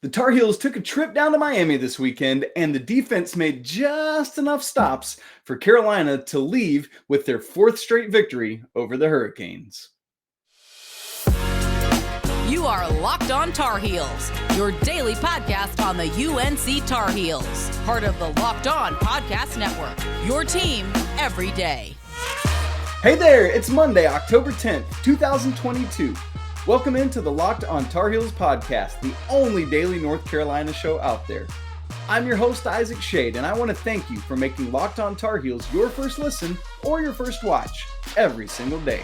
The Tar Heels took a trip down to Miami this weekend, and the defense made just enough stops for Carolina to leave with their fourth straight victory over the Hurricanes. You are Locked On Tar Heels, your daily podcast on the UNC Tar Heels, part of the Locked On Podcast Network, your team every day. Hey there, it's Monday, October 10th, 2022. Welcome into the Locked On Tar Heels podcast, the only daily North Carolina show out there. I'm your host, Isaac Schade, and I want to thank you for making Locked On Tar Heels your first listen or your first watch every single day.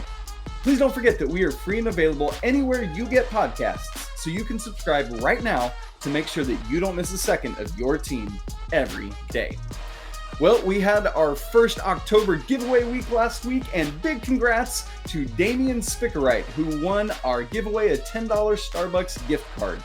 Please don't forget that we are free and available anywhere you get podcasts, so you can subscribe right now to make sure that you don't miss a second of your team every day. Well, we had our first October giveaway week last week, and big congrats to Damian Spickerite, who won our giveaway a $10 Starbucks gift card.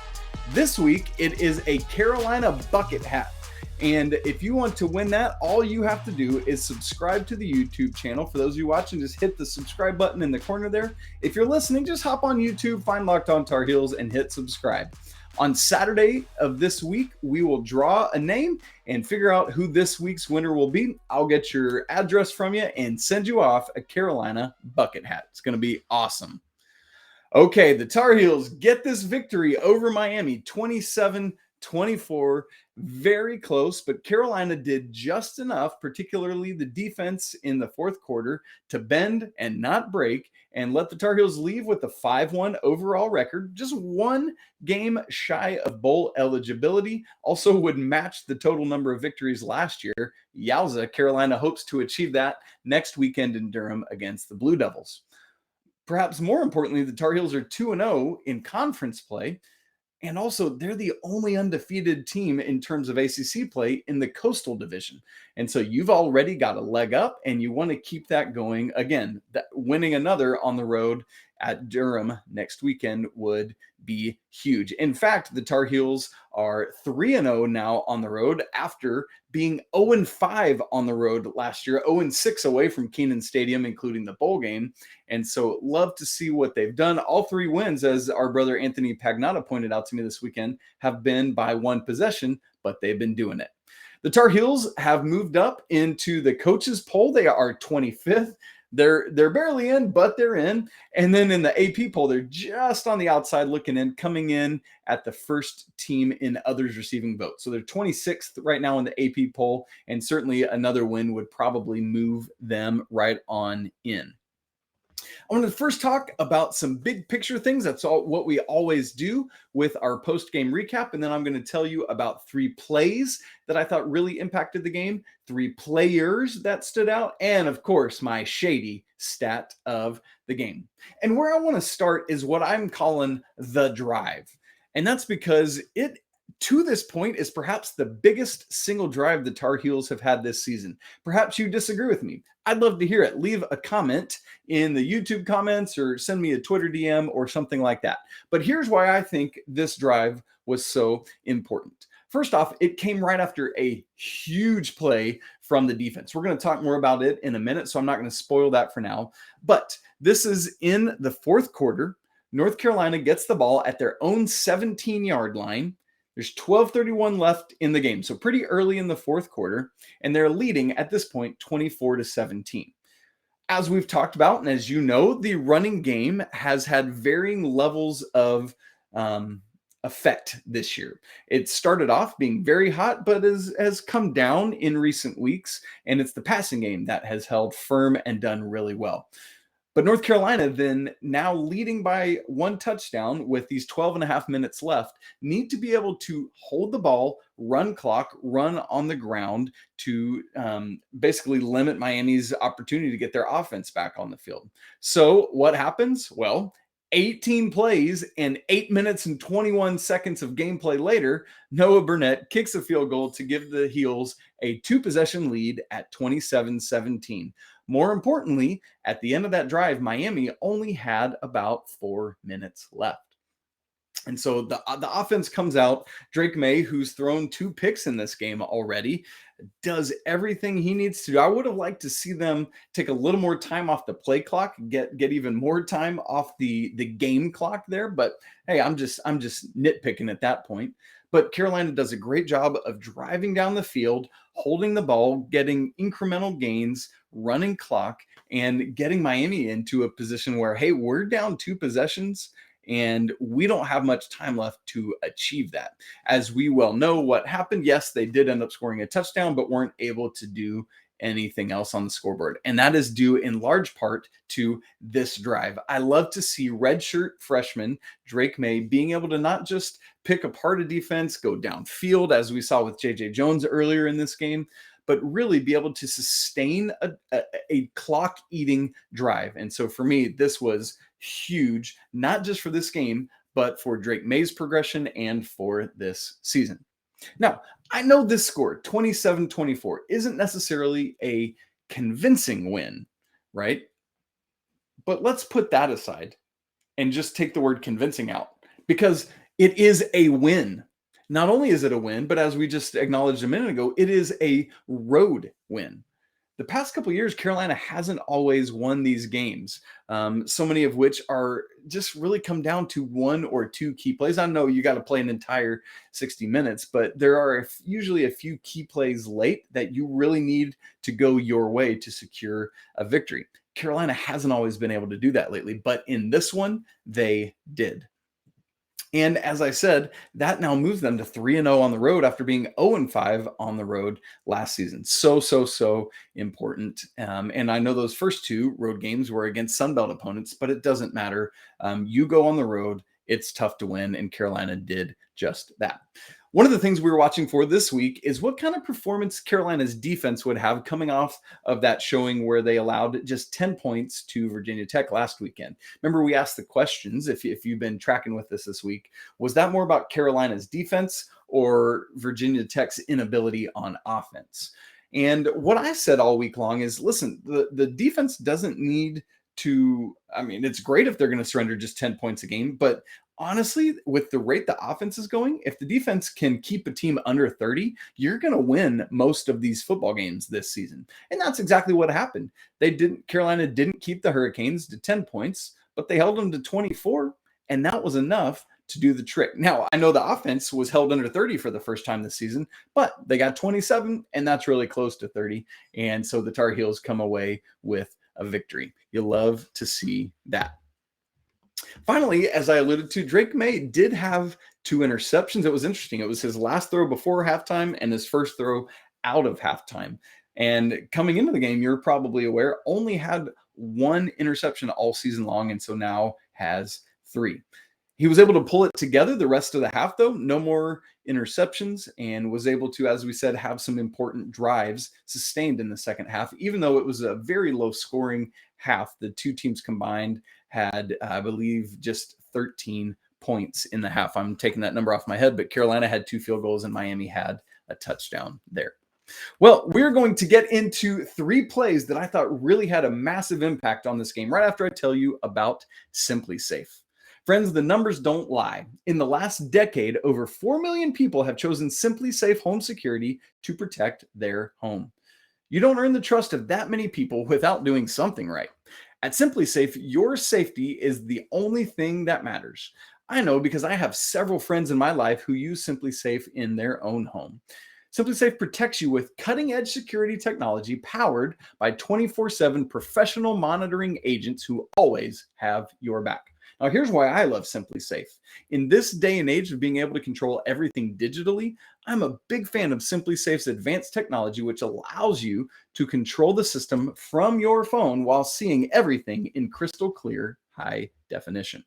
This week, it is a Carolina bucket hat. And if you want to win that, all you have to do is subscribe to the YouTube channel. For those of you watching, just hit the subscribe button in the corner there. If you're listening, just hop on YouTube, find Locked On Tar Heels, and hit subscribe. On Saturday of this week, we will draw a name and figure out who this week's winner will be. I'll get your address from you and send you off a Carolina bucket hat. It's going to be awesome. Okay, the Tar Heels get this victory over Miami, 27-24. Very close, but Carolina did just enough, particularly the defense in the fourth quarter, to bend and not break and let the Tar Heels leave with a 5-1 overall record, just one game shy of bowl eligibility. Also would match the total number of victories last year. Yowza, Carolina hopes to achieve that next weekend in Durham against the Blue Devils. Perhaps more importantly, the Tar Heels are 2-0 in conference play. And also, they're the only undefeated team in terms of ACC play in the Coastal Division. And so you've already got a leg up, and you want to keep that going. Again, winning another on the road at Durham next weekend would be huge. In fact, the Tar Heels are 3-0 now on the road after being 0-5 on the road last year, 0-6 away from Kenan Stadium, including the bowl game. And so love to see what they've done. All three wins, as our brother Anthony Pagnotta pointed out to me this weekend, have been by one possession, but they've been doing it. The Tar Heels have moved up into the coaches poll. They are 25th. They're barely in, but they're in. And then in the AP poll, they're just on the outside looking in, coming in at the first team in others receiving votes. So they're 26th right now in the AP poll, and certainly another win would probably move them right on in. I want to first talk about some big picture things. That's all what we always do with our post-game recap. And then I'm going to tell you about three plays that I thought really impacted the game, three players that stood out, and of course, my Schadey Stat of the game. And where I want to start is what I'm calling the drive. And that's because it, to this point, is perhaps the biggest single drive the Tar Heels have had this season. Perhaps you disagree with me. I'd love to hear it. Leave a comment in the YouTube comments or send me a Twitter DM or something like that. But here's why I think this drive was so important. First off, it came right after a huge play from the defense. We're going to talk more about it in a minute, so I'm not going to spoil that for now. But this is in the fourth quarter. North Carolina gets the ball at their own 17-yard line. There's 12:31 left in the game, so pretty early in the fourth quarter, and they're leading at this point 24-17. As we've talked about, and as you know, the running game has had varying levels of effect this year. It started off being very hot, but has come down in recent weeks, and it's the passing game that has held firm and done really well. But North Carolina then, now leading by one touchdown with these 12 and a half minutes left, need to be able to hold the ball, run clock, run on the ground to basically limit Miami's opportunity to get their offense back on the field. So what happens? Well, 18 plays and 8 minutes and 21 seconds of gameplay later, Noah Burnett kicks a field goal to give the Heels a two-possession lead at 27-17. More importantly, at the end of that drive, Miami only had about 4 minutes left. And so the offense comes out. Drake Maye, who's thrown 2 picks in this game already, does everything he needs to do. I would have liked to see them take a little more time off the play clock, get even more time off the game clock there. But hey, I'm just nitpicking at that point. But Carolina does a great job of driving down the field, holding the ball, getting incremental gains, running clock, and getting Miami into a position where, hey, we're down 2 possessions and we don't have much time left to achieve that. As we well know what happened, yes, they did end up scoring a touchdown, but weren't able to do anything else on the scoreboard. And that is due in large part to this drive. I love to see redshirt freshman Drake Maye being able to not just pick apart a defense, go downfield, as we saw with J.J. Jones earlier in this game, but really be able to sustain a clock-eating drive. And so for me, this was huge, not just for this game, but for Drake Maye's progression and for this season. Now, I know this score, 27-24, isn't necessarily a convincing win, right? But let's put that aside and just take the word convincing out, because it is a win. Not only is it a win, but as we just acknowledged a minute ago, it is a road win. The past couple of years, Carolina hasn't always won these games, so many of which are just really come down to 1 or 2 key plays. I know you got to play an entire 60 minutes, but there are usually a few key plays late that you really need to go your way to secure a victory. Carolina hasn't always been able to do that lately, but in this one, they did. And as I said, that now moves them to 3-0 on the road after being 0-5 on the road last season. So important. And I know those first 2 road games were against Sunbelt opponents, but it doesn't matter. You go on the road, it's tough to win, and Carolina did just that. One of the things we were watching for this week is what kind of performance Carolina's defense would have coming off of that showing where they allowed just 10 points to Virginia Tech last weekend. Remember, we asked the questions, if you've been tracking with us this week, was that more about Carolina's defense or Virginia Tech's inability on offense? And what I said all week long is, listen, the defense doesn't need to, I mean, it's great if they're going to surrender just 10 points a game, but honestly, with the rate the offense is going, if the defense can keep a team under 30, you're going to win most of these football games this season. And that's exactly what happened. Carolina didn't keep the Hurricanes to 10 points, but they held them to 24, and that was enough to do the trick. Now, I know the offense was held under 30 for the first time this season, but they got 27, and that's really close to 30. And so the Tar Heels come away with a victory. You love to see that. Finally, as I alluded to, Drake Maye did have 2 interceptions. It was interesting. It was his last throw before halftime and his first throw out of halftime. And coming into the game, you're probably aware, only had 1 interception all season long, and so now has 3. He was able to pull it together the rest of the half, though. No more interceptions, and was able to, as we said, have some important drives sustained in the second half, even though it was a very low-scoring half. The 2 teams combined had, I believe, just 13 points in the half. I'm taking that number off my head, but Carolina had 2 field goals and Miami had a touchdown there. Well, we're going to get into 3 plays that I thought really had a massive impact on this game right after I tell you about SimpliSafe. Friends, the numbers don't lie. In the last decade, over 4 million people have chosen SimpliSafe home security to protect their home. You don't earn the trust of that many people without doing something right. At SimpliSafe, your safety is the only thing that matters. I know because I have several friends in my life who use SimpliSafe in their own home. SimpliSafe protects you with cutting-edge security technology powered by 24/7 professional monitoring agents who always have your back. Now, here's why I love SimpliSafe. In this day and age of being able to control everything digitally, I'm a big fan of SimpliSafe's advanced technology, which allows you to control the system from your phone while seeing everything in crystal clear high definition.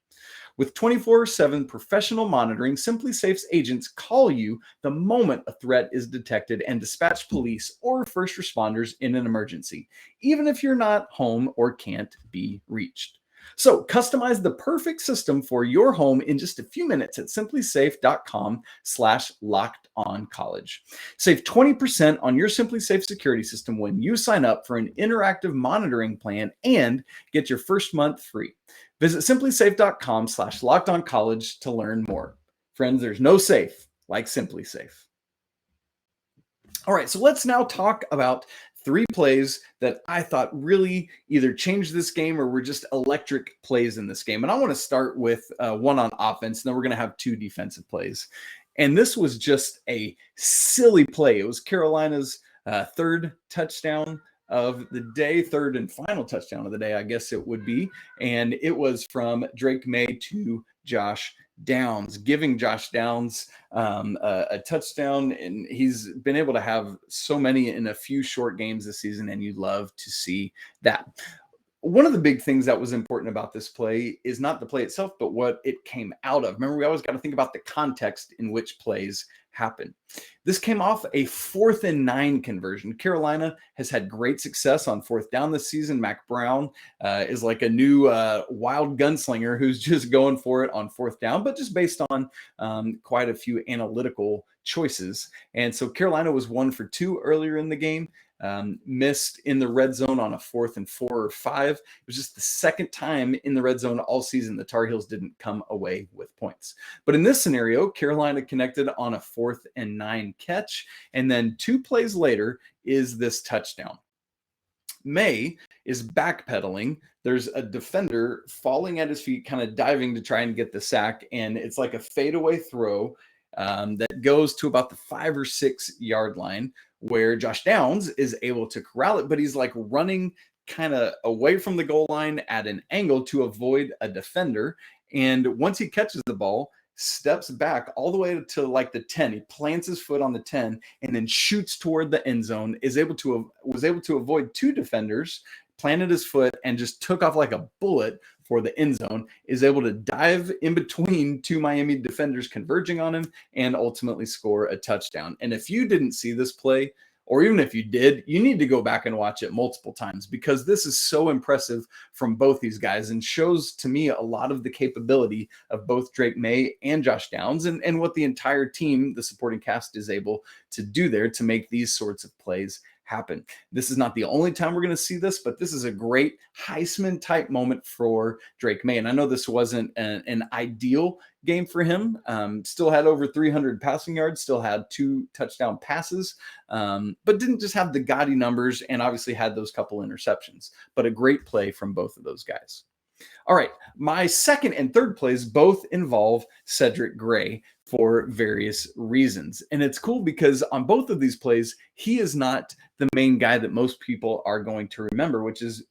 With 24/7 professional monitoring, SimpliSafe's agents call you the moment a threat is detected and dispatch police or first responders in an emergency, even if you're not home or can't be reached. So customize the perfect system for your home in just a few minutes at simplisafe.com/lockedoncollege. Save 20% on your SimpliSafe security system when you sign up for an interactive monitoring plan and get your first month free. Visit simplysafe.com/lockedoncollege to learn more. Friends, there's no safe like SimpliSafe. All right, so let's now talk about 3 plays that I thought really either changed this game or were just electric plays in this game. And I want to start with one on offense, and then we're going to have 2 defensive plays. And this was just a silly play. It was Carolina's 3rd touchdown of the day, 3rd and final touchdown of the day, I guess it would be. And it was from Drake Maye to Josh Downs, giving Josh Downs a touchdown. And he's been able to have so many in a few short games this season, and you love to see that. One of the big things that was important about this play is not the play itself, but what it came out of. Remember, we always got to think about the context in which plays happen. This came off a 4th and 9 conversion. Carolina has had great success on 4th down this season. Mack Brown is like a new wild gunslinger who's just going for it on 4th down, but just based on quite a few analytical choices. And so Carolina was 1 for 2 earlier in the game. Missed in the red zone on a 4th and 4 or 5. It was just the 2nd time in the red zone all season the Tar Heels didn't come away with points. But in this scenario, Carolina connected on a 4th and 9 catch, and then 2 plays later is this touchdown. Maye is backpedaling. There's a defender falling at his feet, kind of diving to try and get the sack, and it's like a fadeaway throw that goes to about the 5 or 6 yard line, where Josh Downs is able to corral it, but he's like running kind of away from the goal line at an angle to avoid a defender. And once he catches the ball, steps back all the way to like the 10. He plants his foot on the 10 and then shoots toward the end zone, was able to avoid 2 defenders, planted his foot, and just took off like a bullet for the end zone, is able to dive in between 2 Miami defenders converging on him and ultimately score a touchdown. And if you didn't see this play, or even if you did, you need to go back and watch it multiple times, because this is so impressive from both these guys and shows to me a lot of the capability of both Drake Maye and Josh Downs, and what the entire team, the supporting cast, is able to do there to make these sorts of plays happen. This is not the only time we're going to see this, but this is a great Heisman type moment for Drake Maye. And I know this wasn't an ideal game for him. Still had over 300 passing yards, still had 2 touchdown passes, but didn't just have the gaudy numbers, and obviously had those couple interceptions, but a great play from both of those guys. All right, my 2nd and 3rd plays both involve Cedric Gray for various reasons. And it's cool because on both of these plays, he is not the main guy that most people are going to remember, which is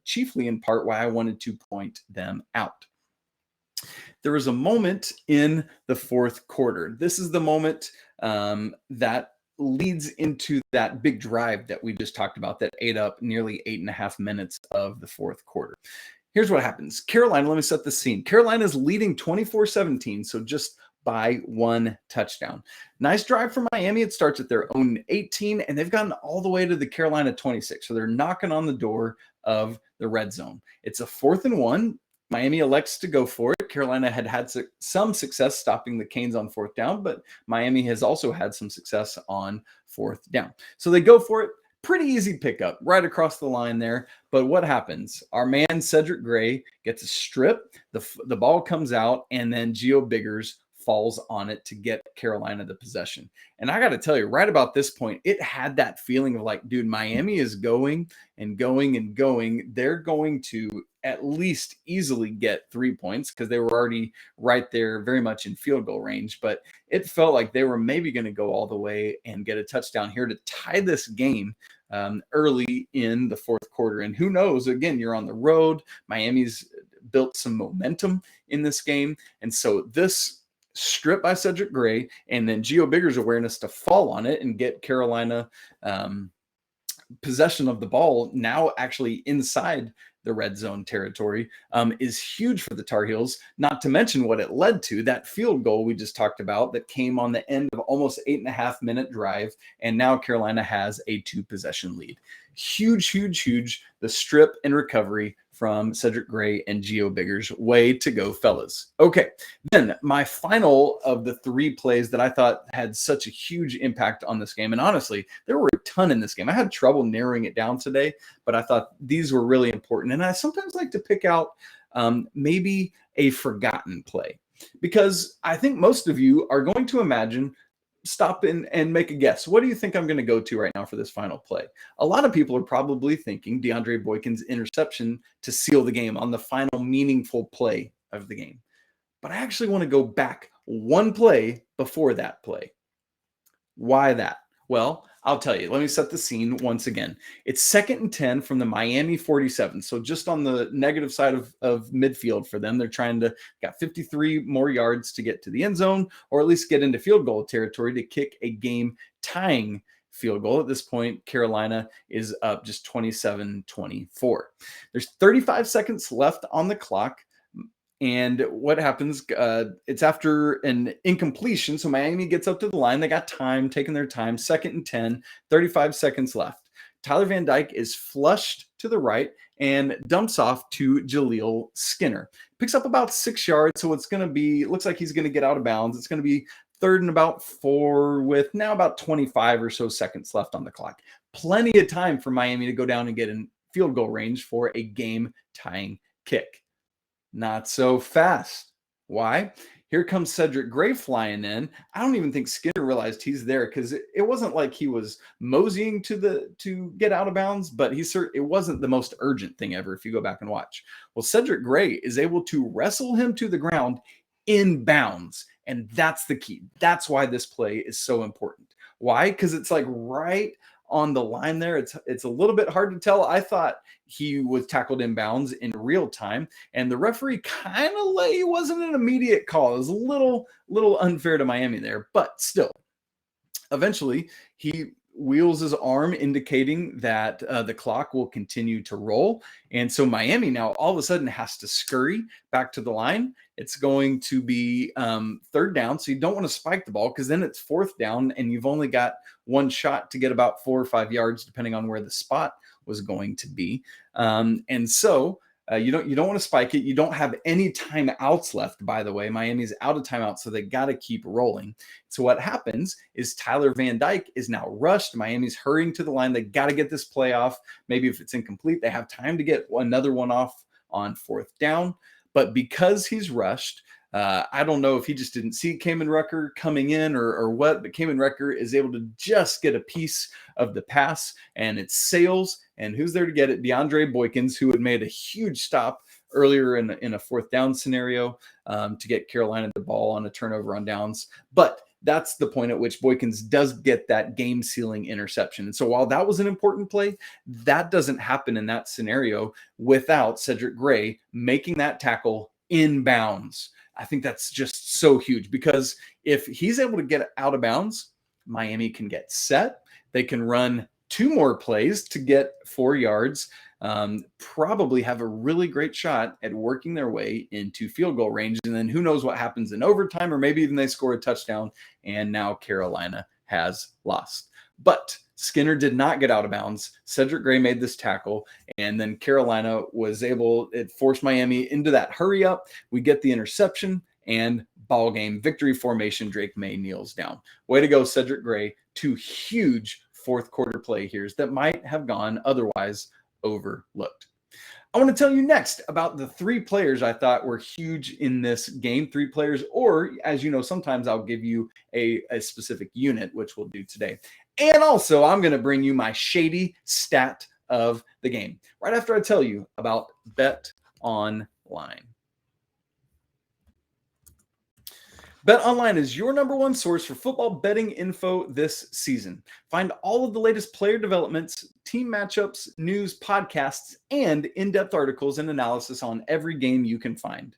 chiefly in part why I wanted to point them out. There was a moment in the 4th quarter. This is the moment that leads into that big drive that we just talked about that ate up nearly 8.5 minutes of the 4th quarter. Here's what happens. Carolina, let me set the scene. Carolina's leading 24-17, so just by 1 touchdown. Nice drive from Miami. It starts at their own 18, and they've gotten all the way to the Carolina 26. So they're knocking on the door of the red zone. It's a 4th and 1. Miami elects to go for it. Carolina had some success stopping the Canes on 4th down, but Miami has also had some success on 4th down. So they go for it. Pretty easy pickup right across the line there. But what happens? Our man Cedric Gray gets a strip. The ball comes out, and then Gio Biggers falls on it to get Carolina the possession. And I got to tell you, right about this point, it had that feeling of like, dude, Miami is going and going and going. They're going to at least easily get 3 points because they were already right there very much in field goal range. But it felt like they were maybe going to go all the way and get a touchdown here to tie this game early in the 4th quarter. And who knows, again, you're on the road. Miami's built some momentum in this game. And so this strip by Cedric Gray and then Gio Biggers' awareness to fall on it and get Carolina possession of the ball, now actually inside the red zone territory, is huge for the Tar Heels, not to mention what it led to, that field goal we just talked about that came on the end of almost 8.5 minute drive. And now Carolina has a 2-possession lead. Huge, huge, huge. The strip and recovery from Cedric Gray and Gio Biggers. Way to go, fellas. Okay, then my final of the 3 plays that I thought had such a huge impact on this game. And honestly, there were a ton in this game. I had trouble narrowing it down today, but I thought these were really important. And I sometimes like to pick out maybe a forgotten play. Because I think most of you are going to imagine, stop and make a guess. What do you think I'm going to go to right now for this final play? A lot of people are probably thinking DeAndre Boykins' interception to seal the game on the final meaningful play of the game. But I actually want to go back one play before that play. Why that? Well, I'll tell you. Let me set the scene once again. It's 2nd and 10 from the Miami 47. So just on the negative side of midfield for them. They're trying to got 53 more yards to get to the end zone, or at least get into field goal territory to kick a game tying field goal. At this point, Carolina is up just 27-24. There's 35 seconds left on the clock. And what happens, it's after an incompletion. So Miami gets up to the line. They got time, taking their time. 2nd and 10, 35 seconds left. Tyler Van Dyke is flushed to the right and dumps off to Jaleel Skinner. Picks up about 6 yards. So it's going to be, looks like he's going to get out of bounds. It's going to be 3rd and about 4 with now about 25 or so seconds left on the clock. Plenty of time for Miami to go down and get in field goal range for a game tying kick. Not so fast. Why? Here comes Cedric Gray flying in. I don't even think Skinner realized he's there, because it wasn't like he was moseying to get out of bounds, but it wasn't the most urgent thing ever if you go back and watch. Well, Cedric Gray is able to wrestle him to the ground in bounds, and that's the key. That's why this play is so important. Why? Because it's like right on the line there. It's a little bit hard to tell. I thought he was tackled in bounds in real time, and the referee kind of it wasn't an immediate call. It was a little unfair to Miami there, but still, eventually he wheels his arm, indicating that the clock will continue to roll. And so Miami now all of a sudden has to scurry back to the line. It's going to be 3rd down. So you don't want to spike the ball, because then it's 4th down and you've only got one shot to get about 4 or 5 yards, depending on where the spot was going to be. And so you don't want to spike it. You don't have any timeouts left, by the way. Miami's out of timeouts, so they got to keep rolling. So what happens is Tyler Van Dyke is now rushed. Miami's hurrying to the line. They got to get this play off. Maybe if it's incomplete, they have time to get another one off on 4th down. But because he's rushed, I don't know if he just didn't see Kamen Rucker coming in or what, but Kamen Rucker is able to just get a piece of the pass, and it sails. And who's there to get it? DeAndre Boykins, who had made a huge stop earlier in a 4th down scenario to get Carolina the ball on a turnover on downs. But that's the point at which Boykins does get that game-sealing interception. And so while that was an important play, that doesn't happen in that scenario without Cedric Gray making that tackle in bounds. I think that's just so huge, because if he's able to get out of bounds, Miami can get set. They can run 2 more plays to get 4 yards, probably have a really great shot at working their way into field goal range. And then who knows what happens in overtime, or maybe even they score a touchdown and now Carolina has lost. But Skinner did not get out of bounds. Cedric Gray made this tackle, and then Carolina was it forced Miami into that hurry up. We get the interception, and ball game victory formation. Drake Maye kneels down. Way to go, Cedric Gray. 2 huge 4th quarter play here that might have gone otherwise overlooked. I want to tell you next about the 3 players I thought were huge in this game. 3 players, or as you know, sometimes I'll give you a specific unit, which we'll do today. And also, I'm going to bring you my Schadey Stat of the game right after I tell you about BetOnline. BetOnline is your #1 source for football betting info this season. Find all of the latest player developments, team matchups, news, podcasts, and in-depth articles and analysis on every game you can find.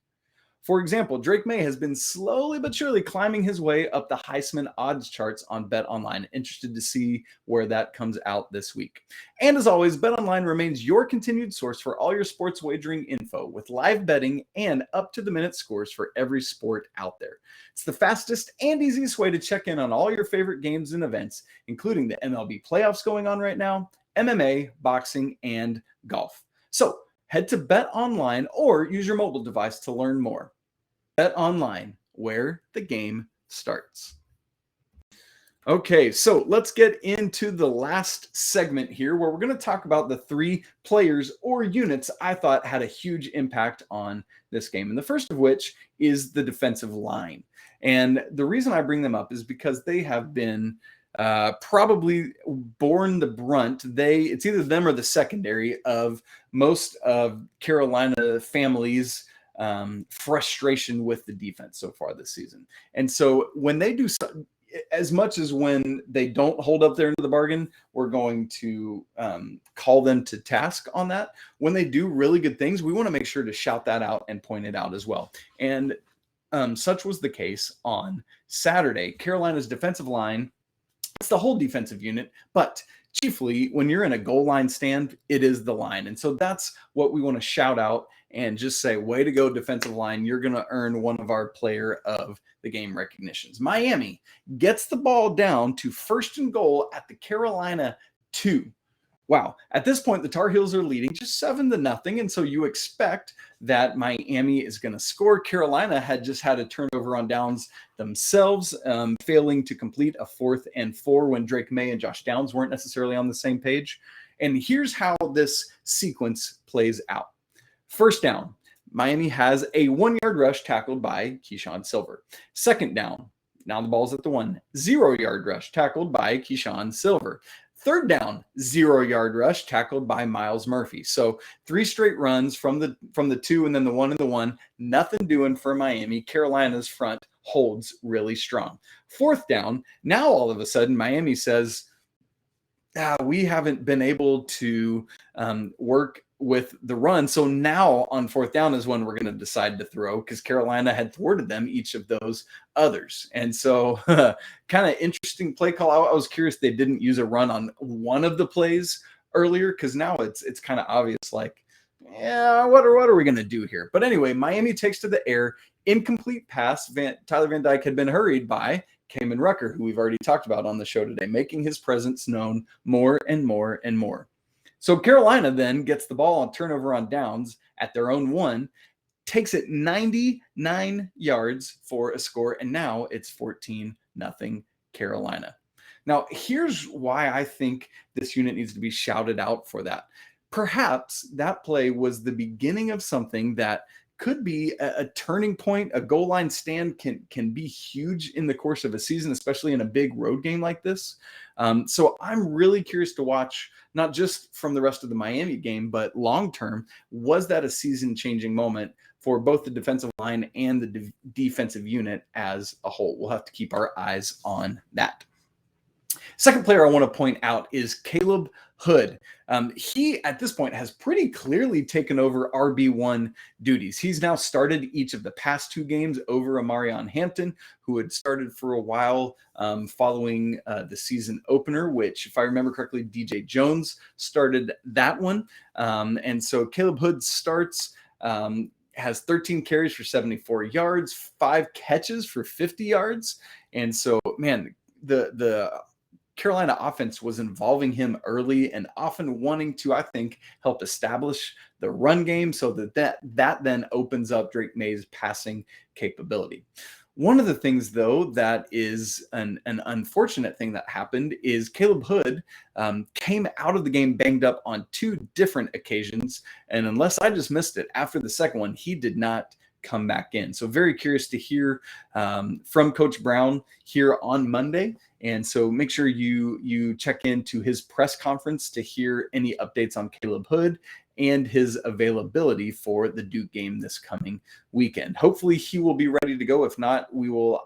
For example, Drake Maye has been slowly but surely climbing his way up the Heisman odds charts on BetOnline. Interested to see where that comes out this week. And as always, BetOnline remains your continued source for all your sports wagering info, with live betting and up-to-the-minute scores for every sport out there. It's the fastest and easiest way to check in on all your favorite games and events, including the MLB playoffs going on right now, MMA, boxing, and golf. So head to BetOnline or use your mobile device to learn more. BetOnline, where the game starts. Okay, so let's get into the last segment here where we're going to talk about the three players or units I thought had a huge impact on this game. And the first of which is the defensive line. And the reason I bring them up is because they have been probably borne the brunt. It's either them or the secondary of most of Carolina families' frustration with the defense so far this season. And so when they do as much as when they don't hold up their end of the bargain, we're going to call them to task on that. When they do really good things, we want to make sure to shout that out and point it out as well. And such was the case on Saturday. Carolina's defensive line, it's the whole defensive unit, but chiefly when you're in a goal line stand, it is the line. And so that's what we want to shout out and just say, way to go, defensive line. You're going to earn one of our player of the game recognitions. Miami gets the ball down to first and goal at the Carolina 2. Wow. At this point, the Tar Heels are leading just 7-0. And so you expect that Miami is going to score. Carolina had just had a turnover on downs themselves, failing to complete a 4th and 4 when Drake Maye and Josh Downs weren't necessarily on the same page. And here's how this sequence plays out. First down, Miami has a 1-yard rush tackled by Keyshawn Silver. Second down, now the ball's at the 1, 0-yard rush tackled by Keyshawn Silver. Third down, 0-yard rush tackled by Miles Murphy. So 3 straight runs from the 2 and then the 1 and the 1. Nothing doing for Miami. Carolina's front holds really strong. Fourth down, now all of a sudden Miami says, we haven't been able to work with the run. So now on fourth down is when we're going to decide to throw, because Carolina had thwarted them each of those others. And so kind of interesting play call. I was curious they didn't use a run on one of the plays earlier, because now it's kind of obvious, like, what are we going to do here? But anyway, Miami takes to the air, incomplete pass. Tyler Van Dyke had been hurried by Kamen Rucker, who we've already talked about on the show today, making his presence known more and more and more. So Carolina then gets the ball on turnover on downs at their own 1, takes it 99 yards for a score, and now it's 14-0 Carolina. Now, here's why I think this unit needs to be shouted out for that. Perhaps that play was the beginning of something that could be a turning point. A goal line stand can be huge in the course of a season, especially in a big road game like this. So I'm really curious to watch, not just from the rest of the Miami game, but long-term, was that a season-changing moment for both the defensive line and the defensive unit as a whole? We'll have to keep our eyes on that. Second player I want to point out is Caleb Hood. He, at this point, has pretty clearly taken over RB1 duties. He's now started each of the past 2 games over Amarion Hampton, who had started for a while following the season opener, which, if I remember correctly, DJ Jones started that one. And so Caleb Hood starts, has 13 carries for 74 yards, 5 catches for 50 yards. And so, man, the Carolina offense was involving him early and often wanting to, I think, help establish the run game so that then opens up Drake Maye's passing capability. One of the things, though, that is an unfortunate thing that happened is Caleb Hood came out of the game banged up on 2 different occasions. And unless I just missed it, after the second one, he did not come back in. So very curious to hear from Coach Brown here on Monday. And so make sure you check into his press conference to hear any updates on Caleb Hood and his availability for the Duke game this coming weekend. Hopefully he will be ready to go. If not,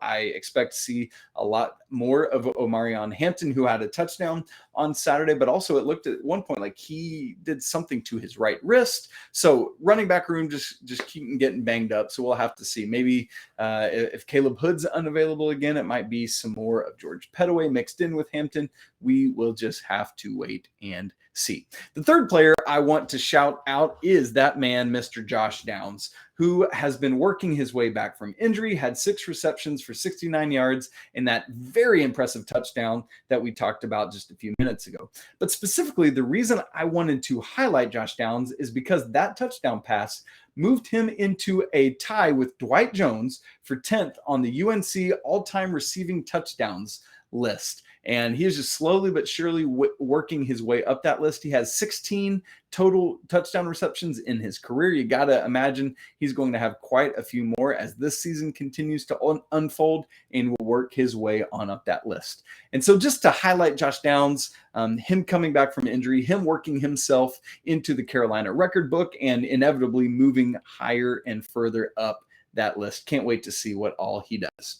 I expect to see a lot more of Omarion Hampton, who had a touchdown on Saturday, but also it looked at one point like he did something to his right wrist. So running back room just keep getting banged up. So we'll have to see. Maybe if Caleb Hood's unavailable again, it might be some more of George Pettaway mixed in with Hampton. We will just have to wait and see. The third player I want to shout out is that man, Mr. Josh Downs, who has been working his way back from injury, had 6 receptions for 69 yards in that very impressive touchdown that we talked about just a few minutes ago. But specifically, the reason I wanted to highlight Josh Downs is because that touchdown pass moved him into a tie with Dwight Jones for 10th on the UNC all-time receiving touchdowns list. And he is just slowly but surely working his way up that list. He has 16 total touchdown receptions in his career. You got to imagine he's going to have quite a few more as this season continues to unfold and will work his way on up that list. And so just to highlight Josh Downs, him coming back from injury, him working himself into the Carolina record book and inevitably moving higher and further up that list. Can't wait to see what all he does.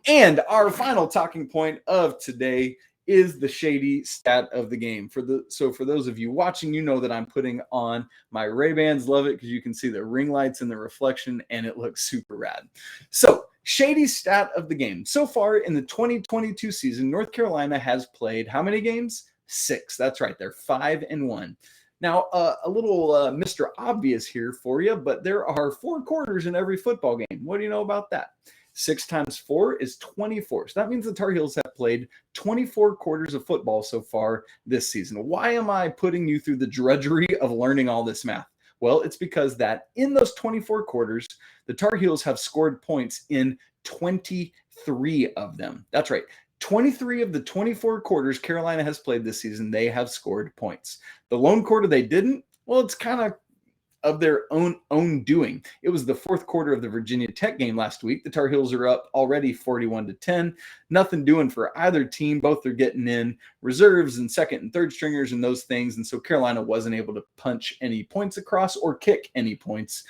And our final talking point of today is the Schadey stat of the game. So for those of you watching, you know that I'm putting on my Ray-Bans. Love it because you can see the ring lights and the reflection, and it looks super rad. So Schadey stat of the game. So far in the 2022 season, North Carolina has played how many games? 6. That's right. They're 5-1. Now, a little Mr. Obvious here for you, but there are 4 quarters in every football game. What do you know about that? 6 times 4 is 24. So that means the Tar Heels have played 24 quarters of football so far this season. Why am I putting you through the drudgery of learning all this math? Well, it's because that in those 24 quarters, the Tar Heels have scored points in 23 of them. That's right. 23 of the 24 quarters Carolina has played this season, they have scored points. The lone quarter they didn't, well, it's kind of their own doing. It was the 4th quarter of the Virginia Tech game last week. The Tar Heels are up already 41-10. Nothing doing for either team. Both are getting in reserves and second and third stringers and those things. And so Carolina wasn't able to punch any points across or kick any points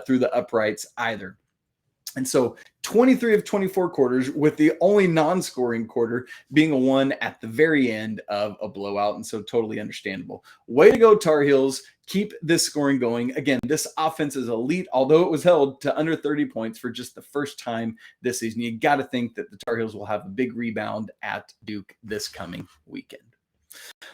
through the uprights either. And so 23 of 24 quarters, with the only non-scoring quarter being a one at the very end of a blowout. And so totally understandable. Way to go, Tar Heels. Keep this scoring going. Again, this offense is elite, although it was held to under 30 points for just the first time this season. You got to think that the Tar Heels will have a big rebound at Duke this coming weekend.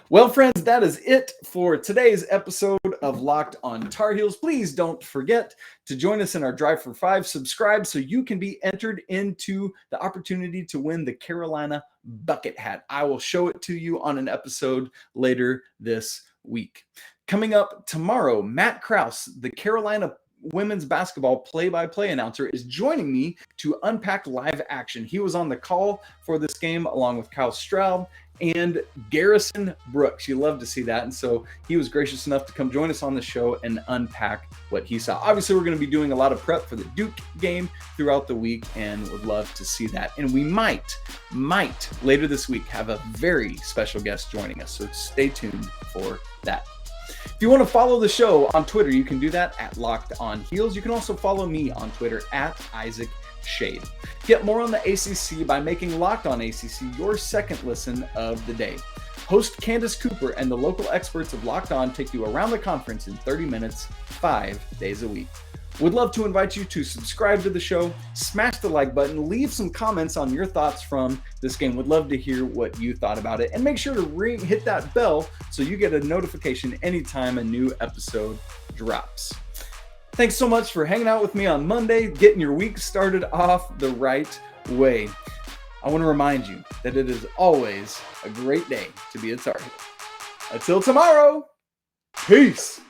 Well, friends, that is it for today's episode of Locked on Tar Heels. Please don't forget to join us in our Drive for 5. Subscribe so you can be entered into the opportunity to win the Carolina bucket hat. I will show it to you on an episode later this week. Coming up tomorrow, Matt Krause, the Carolina women's basketball play-by-play announcer, is joining me to unpack live action. He was on the call for this game along with Kyle Stroud and Garrison Brooks. You love to see that. And so he was gracious enough to come join us on the show and unpack what he saw. Obviously, we're going to be doing a lot of prep for the Duke game throughout the week and would love to see that. And we might later this week have a very special guest joining us. So stay tuned for that. If you want to follow the show on Twitter, you can do that at Locked On Heels. You can also follow me on Twitter at Isaac Schade. Get more on the ACC by making Locked On ACC your second listen of the day. Host Candace Cooper and the local experts of Locked On take you around the conference in 30 minutes, 5 days a week. Would love to invite you to subscribe to the show, smash the like button, leave some comments on your thoughts from this game. Would love to hear what you thought about it. And make sure to hit that bell so you get a notification anytime a new episode drops. Thanks so much for hanging out with me on Monday, getting your week started off the right way. I want to remind you that it is always a great day to be a Tar Heel. Until tomorrow, peace.